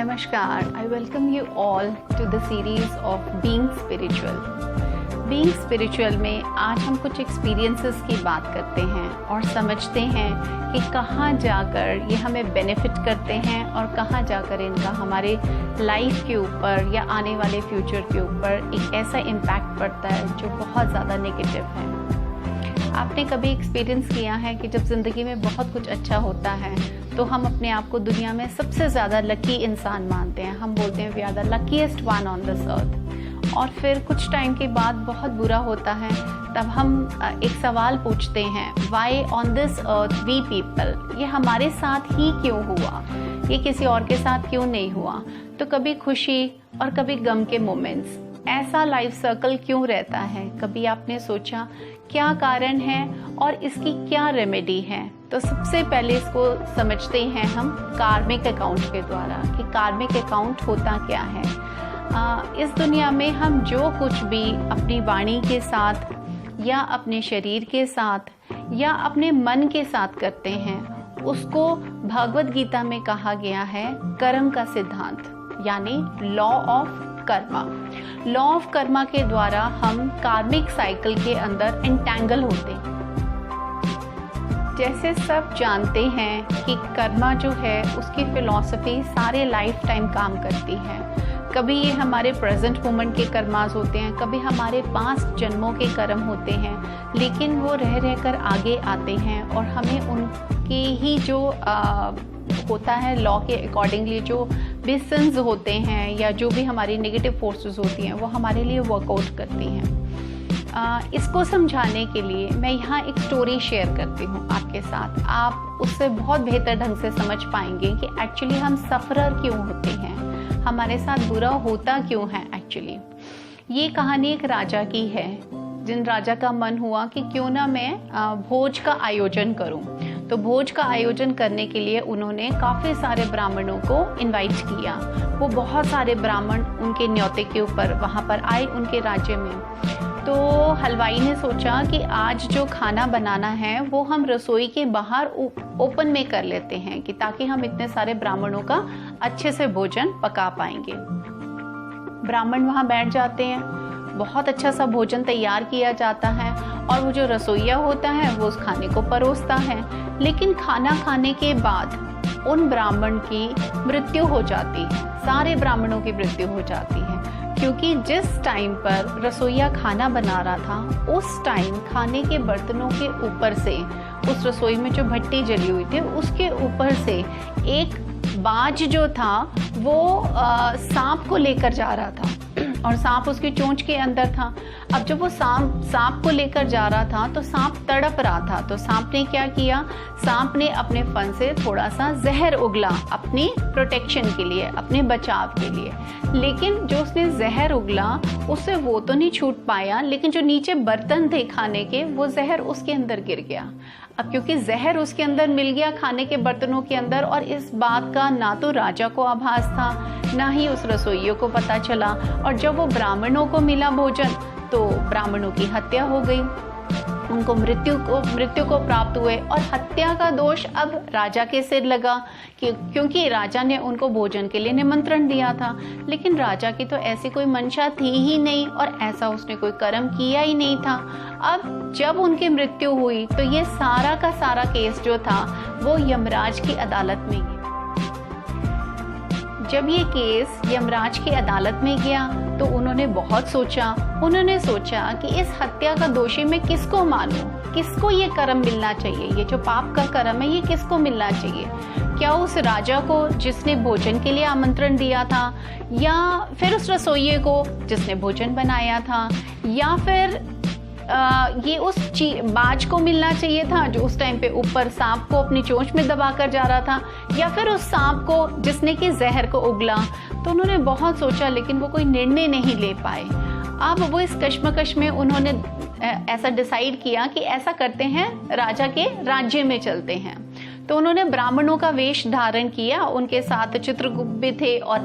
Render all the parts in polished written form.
Namaskar, I welcome you all to the series of Being Spiritual. Being Spiritual में आज हम कुछ experiences की बात करते हैं और समझते हैं कि कहाँ जाकर ये हमें बेनिफिट करते हैं और कहाँ जाकर इनका हमारे लाइफ के ऊपर या आने वाले फ्यूचर के ऊपर एक ऐसा इम्पैक्ट पड़ता है जो बहुत ज़्यादा नेगेटिव है। आपने कभी एक्सपीरियंस किया है कि जब ज़िंदगी में बहुत कुछ अच्छा होता है तो हम अपने आप को दुनिया में सबसे ज़्यादा लकी इंसान मानते हैं। हम बोलते हैं we are the luckiest one on this earth. और फिर कुछ टाइम के बाद बहुत बुरा होता है, तब हम एक सवाल पूछते हैं, why on this earth we people, ये हमारे साथ ही क्यों हुआ, ये किसी और के साथ क्यों नहीं हुआ। तो कभी खुशी और कभी गम के मोमेंट्स, ऐसा लाइफ सर्कल क्यों रहता है। कभी आपने सोचा क्या कारण है और इसकी क्या रेमेडी है। तो सबसे पहले इसको समझते हैं हम कार्मिक अकाउंट के द्वारा कि कार्मिक अकाउंट होता क्या है। इस दुनिया में हम जो कुछ भी अपनी वाणी के साथ या अपने शरीर के साथ या अपने मन के साथ करते हैं, उसको भगवद गीता में कहा गया है कर्म का सिद्धांत, यानी law of Karma. Law of Karma के द्वारा हम कार्मिक साइकिल के अंदर एंटैंगल होते हैं। जैसे सब जानते हैं कि कर्मा जो है उसकी फिलॉसफी सारे लाइफ टाइम काम करती है। कभी ये हमारे प्रेजेंट मोमेंट के कर्मास होते हैं, कभी हमारे 5 जन्मों के कर्म होते हैं, लेकिन वो रह रहकर आगे आते हैं और हमें उनकी ही जो होता है लॉ के अकॉर्डिंगली जो भी सिंस होते हैं या जो भी हमारी नेगेटिव फोर्सेस होती हैं वो हमारे लिए वर्कआउट करती हैं। इसको समझाने के लिए मैं यहाँ एक स्टोरी शेयर करती हूँ आपके साथ। आप उससे बहुत बेहतर ढंग से समझ पाएंगे कि एक्चुअली हम सफरर क्यों होते हैं, हमारे साथ बुरा होता क्यों है। एक्चुअली ये कहानी एक राजा की है, जिन राजा का मन हुआ कि क्यों ना मैं भोज का आयोजन करूं। तो भोज का आयोजन करने के लिए उन्होंने काफ़ी सारे ब्राह्मणों को इनवाइट किया। वो बहुत सारे ब्राह्मण उनके न्योते के ऊपर वहाँ पर आए उनके राज्य में। तो हलवाई ने सोचा कि आज जो खाना बनाना है वो हम रसोई के बाहर ओपन में कर लेते हैं कि ताकि हम इतने सारे ब्राह्मणों का अच्छे से भोजन पका पाएंगे। ब्राह्मण वहाँ बैठ जाते हैं, बहुत अच्छा सा भोजन तैयार किया जाता है और वो जो रसोइया होता है वो उस खाने को परोसता है। लेकिन खाना खाने के बाद उन ब्राह्मण की मृत्यु हो जाती है, सारे ब्राह्मणों की मृत्यु हो जाती है, क्योंकि जिस टाइम पर रसोइया खाना बना रहा था उस टाइम खाने के बर्तनों के ऊपर से, उस रसोई में जो भट्टी जली हुई थी उसके ऊपर से एक बाज जो था वो सांप को लेकर जा रहा था और सांप उसकी चोंच के अंदर था। अब जब वो सांप को लेकर जा रहा था तो सांप तड़प रहा था। तो सांप ने क्या किया, सांप ने अपने फन से थोड़ा सा जहर उगला अपनी प्रोटेक्शन के लिए, अपने बचाव के लिए। लेकिन जो उसने जहर उगला उससे वो तो नहीं छूट पाया, लेकिन जो नीचे बर्तन थे खाने के वो जहर उसके अंदर गिर गया। अब क्योंकि जहर उसके अंदर मिल गया खाने के बर्तनों के अंदर, और इस बात का ना तो राजा को आभास था ना ही उस रसोइयों को पता चला, और जब वो ब्राह्मणों को मिला भोजन तो ब्राह्मणों की हत्या हो गई, उनको मृत्यु को प्राप्त हुए। और हत्या का दोष अब राजा के सिर लगा क्योंकि राजा ने उनको भोजन के लिए निमंत्रण दिया था, लेकिन राजा की तो ऐसी कोई मंशा थी ही नहीं और ऐसा उसने कोई कर्म किया ही नहीं था। अब जब उनकी मृत्यु हुई तो ये सारा का सारा केस जो था वो यमराज की अदालत में गया। जब ये केस यमराज की अदालत में गया तो उन्होंने बहुत सोचा। उन्होंने सोचा कि इस हत्या का दोषी मैं किसको मानूं, किसको ये कर्म मिलना चाहिए, ये जो पाप का कर्म है ये किसको मिलना चाहिए। क्या उस राजा को जिसने भोजन के लिए आमंत्रण दिया था, या फिर उस रसोइये को जिसने भोजन बनाया था, या फिर ये उस बाज को मिलना चाहिए था जो उस टाइम पे ऊपर सांप को अपनी चोंच में दबा कर जा रहा था, या फिर उस सांप को जिसने कि जहर को उगला। तो उन्होंने बहुत सोचा लेकिन वो कोई निर्णय नहीं ले पाए। अब वो इस कश्मकश में उन्होंने ऐसा डिसाइड किया कि ऐसा करते हैं, राजा के राज्य में चलते हैं। तो उन्होंने ब्राह्मणों का वेश धारण किया, उनके साथ चित्रगुप्त भी थे और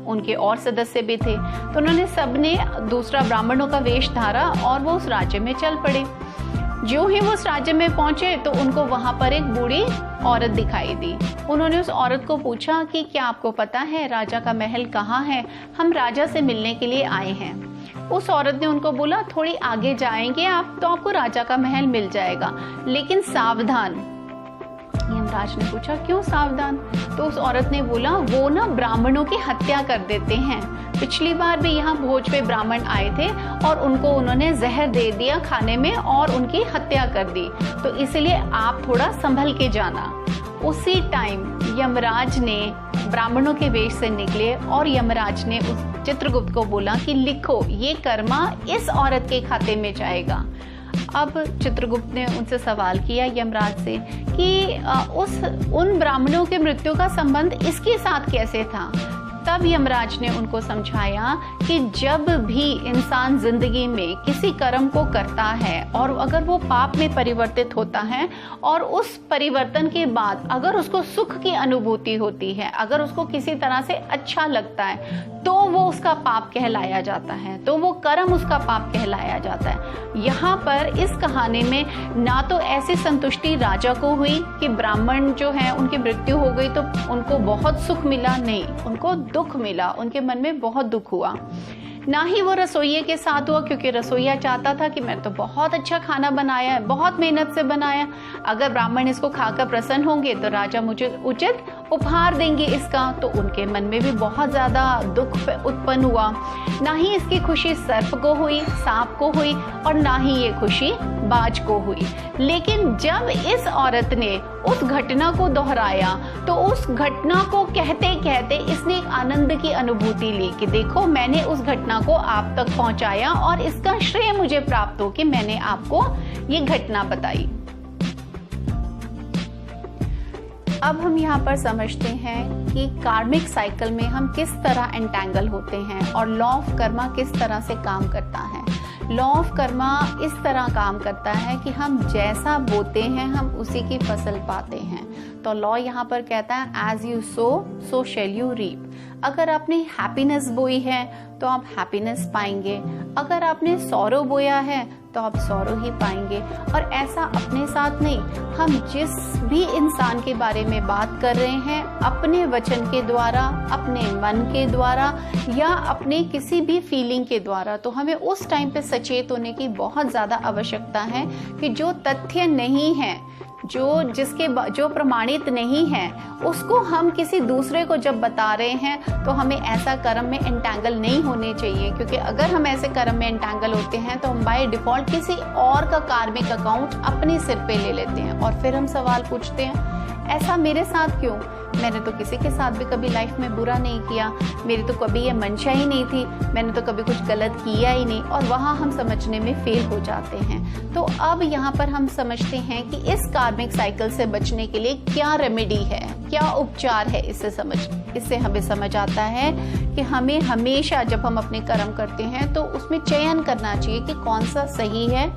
उनके और सदस्य भी थे। तो उन्होंने सबने दूसरा ब्राह्मणों का वेश धारा और वो उस राज्य में चल पड़े। जो ही वो उस राज्य में पहुंचे तो उनको वहां पर एक बूढ़ी औरत दिखाई दी। उन्होंने उस औरत को पूछा कि क्या आपको पता है राजा का महल कहाँ है, हम राजा से मिलने के लिए आए हैं। उस औरत ने उनको बोला थोड़ी आगे जाएंगे आप तो आपको राजा का महल मिल जाएगा, लेकिन सावधान। यमराज ने पूछा क्यों सावधान? तो उस औरत ने बोला वो ना ब्राह्मणों की हत्या कर देते हैं। पिछली बार भी यहाँ भोज पे ब्राह्मण आए थे और उनको उन्होंने जहर दे दिया खाने में और उनकी हत्या कर दी, तो इसलिए आप थोड़ा संभल के जाना। उसी टाइम यमराज ने ब्राह्मणों के वेश से निकले और यमराज ने उस चित्रगुप्त को बोला कि लिखो ये कर्मा इस औरत के खाते में जाएगा। अब चित्रगुप्त ने उनसे सवाल किया यमराज से कि उन ब्राह्मणों के मृत्यु का संबंध इसके साथ कैसे था। तब यमराज ने उनको समझाया कि जब भी इंसान जिंदगी में किसी कर्म को करता है और अगर वो पाप में परिवर्तित होता है और उस परिवर्तन के बाद अगर उसको सुख की अनुभूति होती है, अगर उसको किसी तरह से अच्छा लगता है, तो वो उसका पाप कहलाया जाता है, तो वो कर्म उसका पाप कहलाया जाता है। यहाँ पर इस कहानी में ना तो ऐसी संतुष्टि राजा को हुई कि ब्राह्मण जो है उनकी मृत्यु हो गई तो उनको बहुत सुख मिला, नहीं, उनको दुख मिला, उनके मन में बहुत दुख हुआ। ना ही वो रसोइये के साथ हुआ, क्योंकि रसोइया चाहता था कि मैंने तो बहुत अच्छा खाना बनाया है, बहुत मेहनत से बनाया, अगर ब्राह्मण इसको खाकर प्रसन्न होंगे तो राजा मुझे उचित उपहार देंगे इसका, तो उनके मन में भी बहुत ज्यादा दुख उत्पन्न हुआ। ना ही इसकी खुशी सर्प को हुई, सांप को हुई, और ना ही ये खुशी बाज को हुई। लेकिन जब इस औरत ने उस घटना को दोहराया तो उस घटना को कहते कहते इसने एक आनंद की अनुभूति ली कि देखो मैंने उस घटना को आप तक पहुंचाया और इसका श्रेय मुझे प्राप्त हो कि मैंने आपको ये घटना बताई। अब हम यहाँ पर समझते हैं कि कार्मिक साइकिल में हम किस तरह एंटैंगल होते हैं और लॉ ऑफ कर्मा किस तरह से काम करता है। लॉ ऑफ कर्मा इस तरह काम करता है कि हम जैसा बोते हैं हम उसी की फसल पाते हैं। तो लॉ यहाँ पर कहता है as you sow so shall you reap. अगर आपने हैप्पीनेस बोई है तो आप हैप्पीनेस पाएंगे, अगर आपने सौरो बोया है तो आप सौरो ही पाएंगे। और ऐसा अपने साथ नहीं, हम जिस भी इंसान के बारे में बात कर रहे हैं अपने वचन के द्वारा, अपने मन के द्वारा या अपने किसी भी फीलिंग के द्वारा, तो हमें उस टाइम पे सचेत होने की बहुत ज़्यादा आवश्यकता है कि जो तथ्य नहीं है, जो प्रमाणित नहीं है, उसको हम किसी दूसरे को जब बता रहे हैं तो हमें ऐसा कर्म में एंटैंगल नहीं होने चाहिए। क्योंकि अगर हम ऐसे कर्म में एंटैंगल होते हैं तो हम बाय डिफॉल्ट किसी और का कार्मिक अकाउंट अपने सिर पे ले लेते हैं और फिर हम सवाल पूछते हैं ऐसा मेरे साथ क्यों? मैंने तो किसी के साथ भी कभी लाइफ में बुरा नहीं किया, मेरी तो कभी ये मंशा ही नहीं थी, मैंने तो कभी कुछ गलत किया ही नहीं, और वहाँ हम समझने में फेल हो जाते हैं। तो अब यहाँ पर हम समझते हैं कि इस कार्मिक साइकिल से बचने के लिए क्या रेमेडी है, क्या उपचार है। इससे हमें समझ आता है कि हमें हमेशा जब हम अपने कर्म करते हैं तो उसमें चयन करना चाहिए कि कौन सा सही है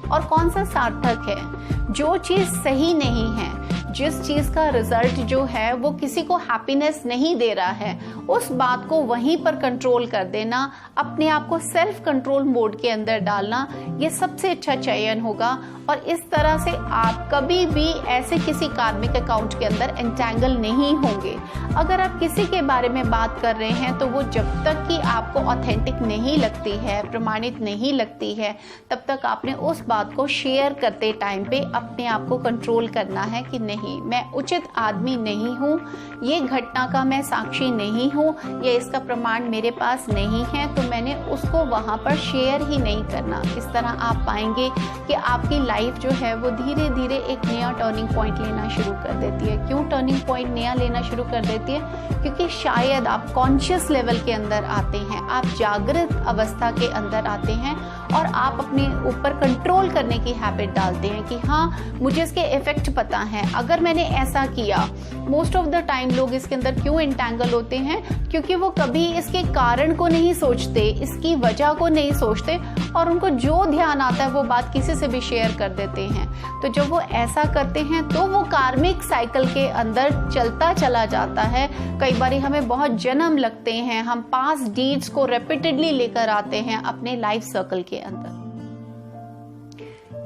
और कौन सा सार्थक है। जो चीज़ सही नहीं है, जिस चीज़ का रिजल्ट जो है वो किसी को हैप्पीनेस नहीं दे रहा है, उस बात को वहीं पर कंट्रोल कर देना, अपने आप को सेल्फ कंट्रोल मोड के अंदर डालना, ये सबसे अच्छा चयन होगा। और इस तरह से आप कभी भी ऐसे किसी कार्मिक अकाउंट के अंदर एंटैंगल नहीं होंगे। अगर आप किसी के बारे में बात कर रहे हैं तो वो जब तक कि आपको ऑथेंटिक नहीं लगती है, प्रमाणित नहीं लगती है, तब तक आपने उस बात को शेयर करते टाइम पे अपने आप को कंट्रोल करना है कि नहीं, मैं उचित आदमी नहीं हूँ, ये घटना का मैं साक्षी नहीं हूँ, या इसका प्रमाण मेरे पास नहीं है, तो मैंने उसको वहाँ पर शेयर ही नहीं करना। इस तरह आप पाएंगे कि आपकी लाइफ जो है वो धीरे धीरे एक नया टर्निंग पॉइंट लेना शुरू कर देती है। क्यों टर्निंग पॉइंट नया लेना शुरू कर देती है? क्योंकि शायद आप कॉन्शियस लेवल के अंदर आते हैं, आप जागृत अवस्था के अंदर आते हैं और आप अपने ऊपर कंट्रोल करने की हैबिट डालते हैं कि हाँ, मुझे इसके इफेक्ट पता है, अगर मैंने ऐसा किया। मोस्ट ऑफ द टाइम लोग इसके अंदर क्यों एंटैंगल होते हैं? क्योंकि वो कभी इसके कारण को नहीं सोचते, इसकी वजह को नहीं सोचते, और उनको जो ध्यान आता है वो बात किसी से भी शेयर कर देते हैं। तो जब वो ऐसा करते हैं तो वो कार्मिक साइकिल के अंदर चलता चला जाता है। कई बार हमें बहुत जन्म लगते हैं, हम पास्ट डीड्स को रिपीटेडली लेकर आते हैं अपने लाइफ सर्कल के अंदर।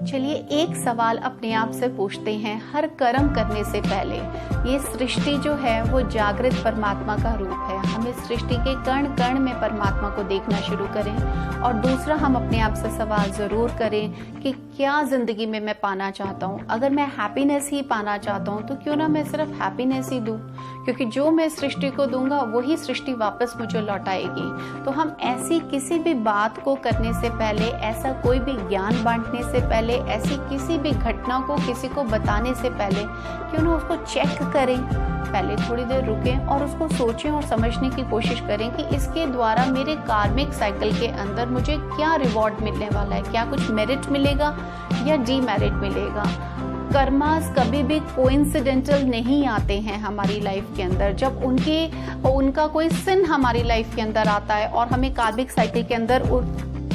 चलिए एक सवाल अपने आप से पूछते हैं हर कर्म करने से पहले। ये सृष्टि जो है वो जागृत परमात्मा का रूप है। हम इस सृष्टि के कण कण में परमात्मा को देखना शुरू करें। और दूसरा, हम अपने आप से सवाल ज़रूर करें कि क्या ज़िंदगी में मैं पाना चाहता हूँ। अगर मैं हैप्पीनेस ही पाना चाहता हूँ तो क्यों ना मैं सिर्फ हैप्पीनेस ही दूँ, क्योंकि जो मैं सृष्टि को दूंगा वही सृष्टि वापस मुझे लौटाएगी। तो हम ऐसी किसी भी बात को करने से पहले, ऐसा कोई भी ज्ञान बांटने से पहले, ऐसी किसी भी घटना को किसी को बताने से पहले क्यों ना उसको चेक करें। पहले थोड़ी देर रुकें और उसको सोचें और समझने की कोशिश करें कि इसके द्वारा मेरे कार्मिक साइकिल के अंदर मुझे क्या रिवॉर्ड मिलने वाला है, क्या कुछ मेरिट मिलेगा या डीमेरिट मिलेगा। कर्मास कभी भी कोइंसिडेंटल नहीं आते हैं हमारी लाइफ के अंदर। जब उनका कोई सिन हमारी लाइफ के अंदर आता है और हमें कार्मिक साइकिल के अंदर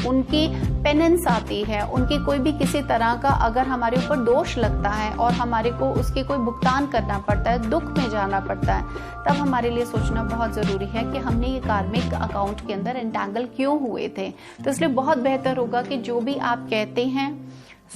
उनकी पेनेंस आती है, उनकी कोई भी किसी तरह का अगर हमारे ऊपर दोष लगता है और हमारे को उसके कोई भुगतान करना पड़ता है, दुख में जाना पड़ता है, तब हमारे लिए सोचना बहुत ज़रूरी है कि हमने ये कार्मिक अकाउंट के अंदर एंटैंगल क्यों हुए थे। तो इसलिए बहुत बेहतर होगा कि जो भी आप कहते हैं,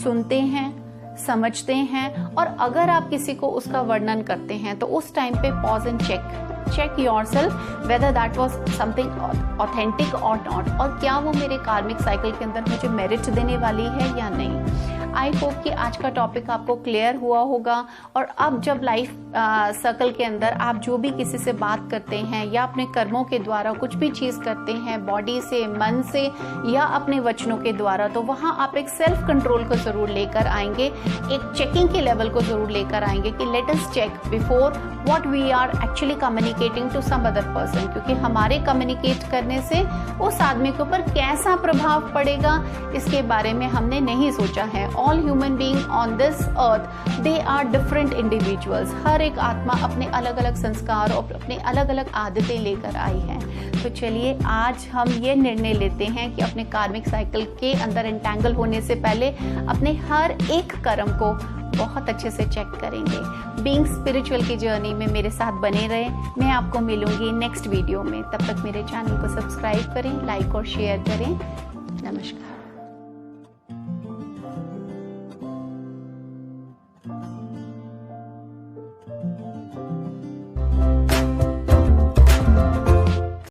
सुनते हैं, समझते हैं और अगर आप किसी को उसका वर्णन करते हैं तो उस टाइम पे pause and check yourself whether that was something authentic और नॉट, और क्या वो मेरे कार्मिक साइकिल के अंदर मुझे मेरिट देने वाली है या नहीं। आई होप कि आज का टॉपिक आपको क्लियर हुआ होगा। और अब जब लाइफ सर्कल के अंदर आप जो भी किसी से बात करते हैं या अपने कर्मों के द्वारा कुछ भी चीज़ करते हैं, बॉडी से, मन से या अपने वचनों के द्वारा, तो वहाँ आप एक सेल्फ कंट्रोल को ज़रूर लेकर आएंगे, एक चेकिंग के लेवल को ज़रूर लेकर आएंगे कि let us check before what we are actually communicating to some other person, क्योंकि हमारे कम्युनिकेट करने से उस आदमी के ऊपर कैसा प्रभाव पड़ेगा इसके बारे में हमने नहीं सोचा है। All human being on this earth they are different individuals. हर एक आत्मा अपने अलग अलग संस्कार और अपने अलग अलग आदतें लेकर आई है। तो चलिए आज हम ये निर्णय लेते हैं कि अपने कार्मिक साइकिल के अंदर एंटैंगल होने से पहले अपने हर एक कर्म को बहुत अच्छे से चेक करेंगे। बीइंग स्पिरिचुअल की जर्नी में मेरे साथ बने रहें। मैं आपको मिलूंगी नेक्स्ट वीडियो में। तब तक मेरे चैनल को सब्सक्राइब करें, लाइक और शेयर करें। नमस्कार।